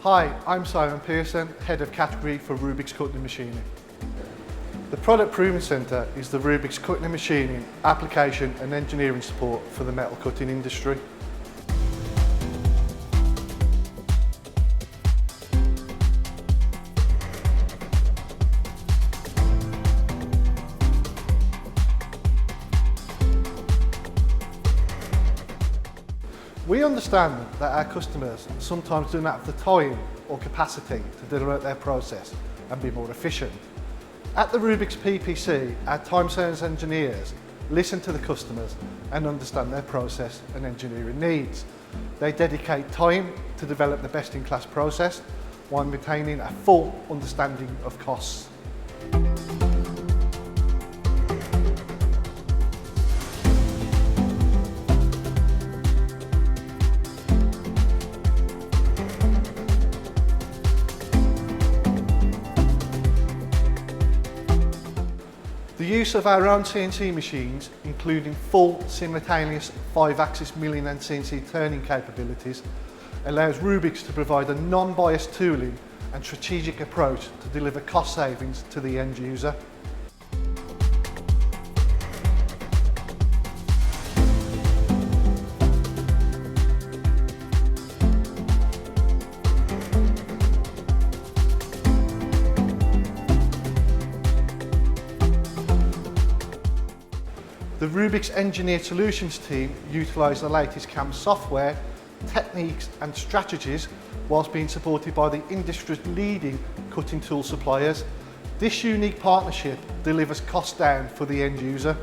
Hi, I'm Simon Pearson, Head of Category for RUBIX Cutting Machining. The Product Proving Centre is the RUBIX Cutting Machining application and engineering support for the metal cutting industry. We understand that our customers sometimes do not have the time or capacity to develop their process and be more efficient. At the RUBIX PPC, our time science engineers listen to the customers and understand their process and engineering needs. They dedicate time to develop the best-in-class process while maintaining a full understanding of costs. The use of our own CNC machines, including full simultaneous 5-axis milling and CNC turning capabilities, allows RUBIX to provide a non-biased tooling and strategic approach to deliver cost savings to the end user. The RUBIX Engineered Solutions team utilise the latest CAM software, techniques and strategies whilst being supported by the industry's leading cutting tool suppliers. This unique partnership delivers costs down for the end user.